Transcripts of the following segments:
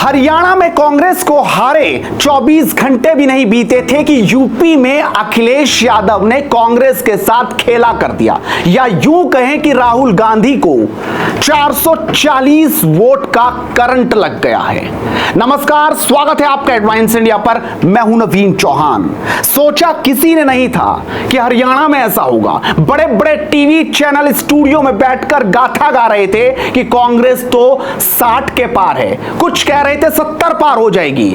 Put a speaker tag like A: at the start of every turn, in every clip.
A: हरियाणा में कांग्रेस को हारे 24 घंटे भी नहीं बीते थे कि यूपी में अखिलेश यादव ने कांग्रेस के साथ खेला कर दिया, या यूं कहें कि राहुल गांधी को 440 वोट का करंट लग गया है। नमस्कार, स्वागत है आपका एडवांस इंडिया पर। मैं हूं नवीन चौहान। सोचा किसी ने नहीं था कि हरियाणा में ऐसा होगा। बड़े बड़े टीवी चैनल स्टूडियो में बैठकर गाथा गा रहे थे कि कांग्रेस तो 60 के पार है, कुछ कह रहे थे 70 पार हो जाएगी,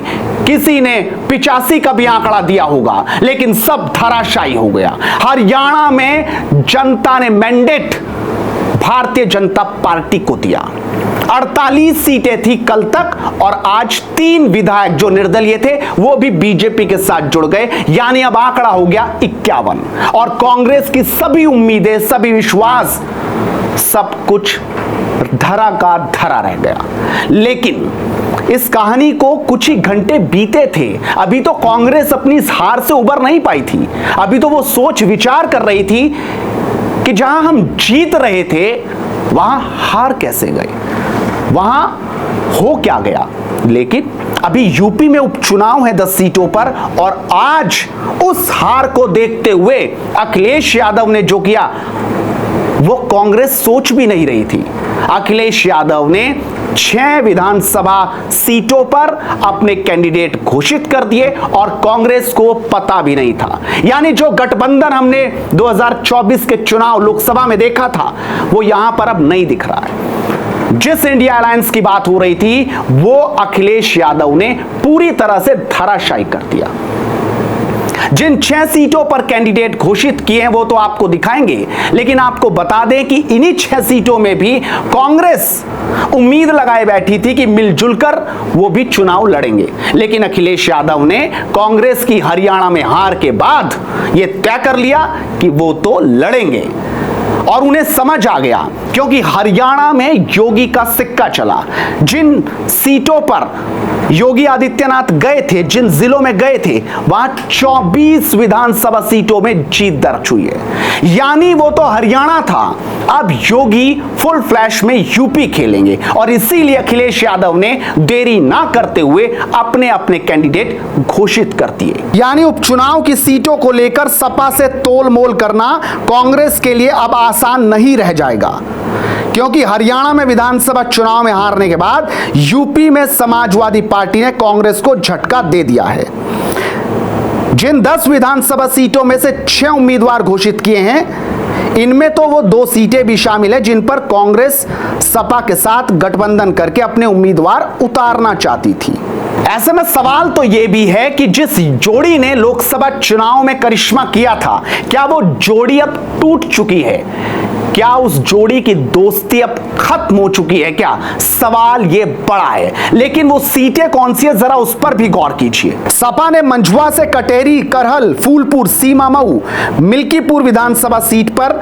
A: किसी ने 85 का भी आंकड़ा दिया होगा, लेकिन सब धराशायी हो गया। हरियाणा में जनता ने मैंडेट भारतीय जनता पार्टी को दिया। 48 सीटें थी कल तक, और आज 3 विधायक जो निर्दलीय थे वो भी बीजेपी के साथ जुड़ गए, यानी अब आंकड़ा हो गया 51। और कांग्रेस की सभी उम्मीदें, सभी विश्वास, सब कुछ धरा का धरा रह गया। लेकिन इस कहानी को कुछ ही घंटे बीते थे, अभी तो कांग्रेस अपनी इस हार से उबर नहीं पाई थी। अभी तो वो सोच विचार कर रही थी कि जहां हम जीत रहे थे वहां हार कैसे गए, वहां हो क्या गया। लेकिन अभी यूपी में उपचुनाव है 10 सीटों पर, और आज उस हार को देखते हुए अखिलेश यादव ने जो किया वो कांग्रेस सोच भी नहीं रही थी। अखिलेश यादव ने 6 विधानसभा सीटों पर अपने कैंडिडेट घोषित कर दिए, और कांग्रेस को पता भी नहीं था। यानी जो गठबंधन हमने 2024 के चुनाव लोकसभा में देखा था वो यहां पर अब नहीं दिख रहा है। जिस इंडिया अलायंस की बात हो रही थी वो अखिलेश यादव ने पूरी तरह से धराशायी कर दिया। जिन 6 सीटों पर कैंडिडेट घोषित किए हैं वो तो आपको दिखाएंगे, लेकिन आपको बता दें कि इन्हीं 6 सीटों में भी कांग्रेस उम्मीद लगाए बैठी थी कि मिलजुल कर वो भी चुनाव लड़ेंगे। लेकिन अखिलेश यादव ने कांग्रेस की हरियाणा में हार के बाद यह तय कर लिया कि वो तो लड़ेंगे, और उन्हें समझ आ गया, क्योंकि हरियाणा में योगी का सिक्का चला। जिन सीटों पर योगी आदित्यनाथ गए थे, जिन जिलों में गए थे, वहां 24 विधानसभा सीटों में जीत दर्ज हुई है। यानी वो तो हरियाणा था, अब योगी फुल फ्लैश में यूपी खेलेंगे, और इसीलिए अखिलेश यादव ने देरी ना करते हुए अपने अपने कैंडिडेट घोषित कर दिए। यानी उपचुनाव की सीटों को लेकर सपा से तोल मोल करना कांग्रेस के लिए अब आसान नहीं रह जाएगा, क्योंकि हरियाणा में विधानसभा चुनाव में हारने के बाद यूपी में समाजवादी पार्टी ने कांग्रेस को झटका दे दिया है। जिन 10 विधानसभा सीटों में से 6 उम्मीदवार घोषित किए हैं, इनमें तो वो 2 सीटें भी शामिल है जिन पर कांग्रेस सपा के साथ गठबंधन करके अपने उम्मीदवार उतारना चाहती थी। ऐसे में सवाल तो यह भी है कि जिस जोड़ी ने लोकसभा चुनाव में करिश्मा किया था, क्या वो जोड़ी अब टूट चुकी है? क्या उस जोड़ी की दोस्ती अब खत्म हो चुकी है? क्या सवाल ये बड़ा है। लेकिन वो सीटें कौन सी है, जरा उस पर भी गौर कीजिए। सपा ने मंझुआ से कटेरी, करहल, फूलपुर, सीमा मऊ, मिल्कीपुर विधानसभा सीट पर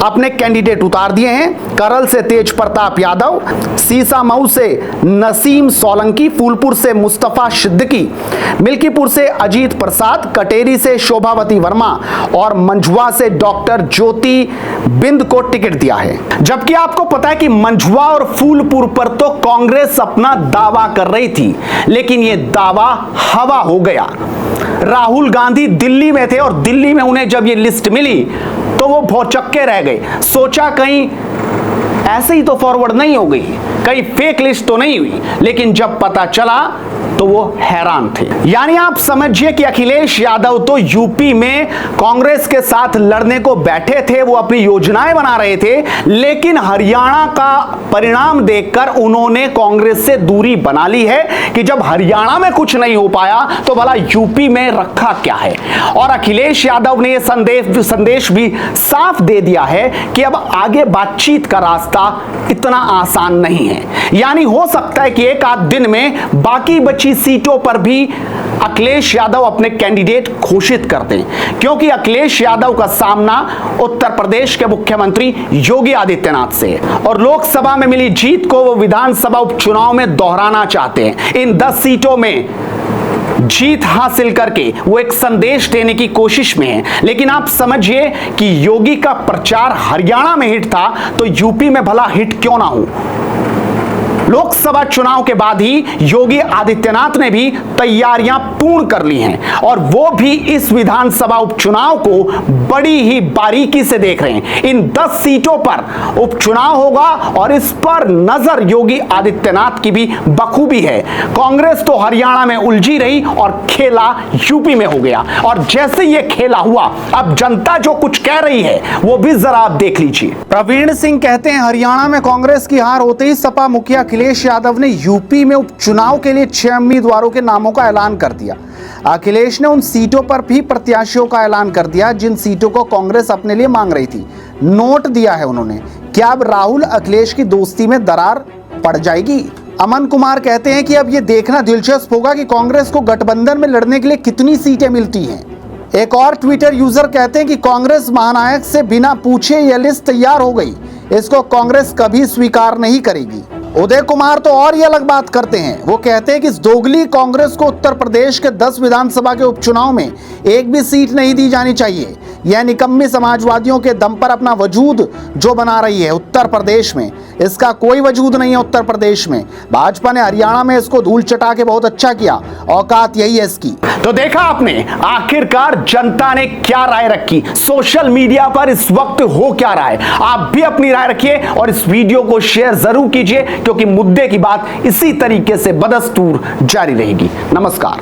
A: अपने कैंडिडेट उतार दिए हैं। करहल से तेज प्रताप यादव, सीसा मऊ से नसीम सोलंकी, फूलपुर से मुस्तफा सिद्दीकी, मिल्कीपुर से अजीत प्रसाद, कटेरी से शोभावती वर्मा और मंझुआ से डॉक्टर ज्योति बिंद को टिकट दिया है। जबकि आपको पता है कि मंझुआ और फूलपुर पर तो कांग्रेस अपना दावा कर रही थी, लेकिन यह दावा हवा हो गया। राहुल गांधी दिल्ली में थे, और दिल्ली में उन्हें जब यह लिस्ट मिली तो वो भौचक्के रह गए। सोचा कहीं ऐसे ही तो फॉरवर्ड नहीं हो गई, कहीं फेक लिस्ट तो नहीं हुई। लेकिन जब पता चला तो वो हैरान थे। यानी आप समझिए कि अखिलेश यादव तो यूपी में कांग्रेस के साथ लड़ने को बैठे थे, वो अपनी योजनाएं बना रहे थे, लेकिन हरियाणा का परिणाम देखकर उन्होंने कांग्रेस से दूरी बना ली है कि जब हरियाणा में कुछ नहीं हो पाया तो भला यूपी में रखा क्या है। और अखिलेश यादव ने यह संदेश भी साफ दे दिया है कि अब आगे बातचीत का रास्ता इतना आसान नहीं है। यानी हो सकता है कि एक आध दिन में बाकी बची सीटों पर भी अखिलेश यादव अपने कैंडिडेट घोषित कर दें, क्योंकि अखिलेश यादव का सामना उत्तर प्रदेश के मुख्यमंत्री योगी आदित्यनाथ से, और लोकसभा में मिली जीत को वो विधानसभा उपचुनाव में दोहराना चाहते हैं। इन 10 सीटों में जीत हासिल करके वो एक संदेश देने की कोशिश में है। लेकिन आप समझिए कि योगी का प्रचार हरियाणा में हिट था तो यूपी में भला हिट क्यों ना हो। लोकसभा चुनाव के बाद ही योगी आदित्यनाथ ने भी तैयारियां पूर्ण कर ली हैं और वो भी इस विधानसभा उपचुनाव को बड़ी ही बारीकी से देख रहे हैं। इन 10 सीटों पर उपचुनाव होगा और इस पर नजर योगी आदित्यनाथ की भी बखूबी है। कांग्रेस तो हरियाणा में उलझी रही और खेला यूपी में हो गया और जैसे ये खेला हुआ, अब जनता जो कुछ कह रही है वो भी जरा आप देख लीजिए। प्रवीण सिंह कहते हैं, हरियाणा में कांग्रेस की हार होते ही सपा मुखिया अखिलेश यादव ने यूपी में उपचुनाव के लिए 6 उम्मीदवारों के नामों का ऐलान कर दिया। अखिलेश ने उन सीटों पर भी प्रत्याशियों का ऐलान कर दिया जिन सीटों को कांग्रेस अपने लिए मांग रही थी। नोट दिया है उन्होंने। क्या अब राहुल अखिलेश की दोस्ती में दरार पड़ जाएगी? अमन कुमार कहते हैं कि अब यह देखना दिलचस्प होगा कि कांग्रेस को गठबंधन में लड़ने के लिए कितनी सीटें मिलती हैं। एक और ट्विटर यूजर कहते हैं कि कांग्रेस महानायक से बिना पूछे यह लिस्ट तैयार हो गई, इसको कांग्रेस कभी स्वीकार नहीं करेगी। उदय कुमार तो और ही अलग बात करते हैं। वो कहते हैं कि इस दोगली कांग्रेस को उत्तर प्रदेश के 10 विधानसभा के उपचुनाव में एक भी सीट नहीं दी जानी चाहिए। यह निकम्मी समाजवादियों के दम पर अपना वजूद जो बना रही है उत्तर प्रदेश में, इसका कोई वजूद नहीं है उत्तर प्रदेश में। भाजपा ने हरियाणा में इसको धूल चटा के बहुत अच्छा किया, औकात यही है इसकी। तो देखा आपने आखिरकार जनता ने क्या राय रखी, सोशल मीडिया पर इस वक्त हो क्या रहा है। आप भी अपनी राय रखिए और इस वीडियो को शेयर जरूर कीजिए क्योंकि मुद्दे की बात इसी तरीके से बदस्तूर जारी रहेगी। नमस्कार।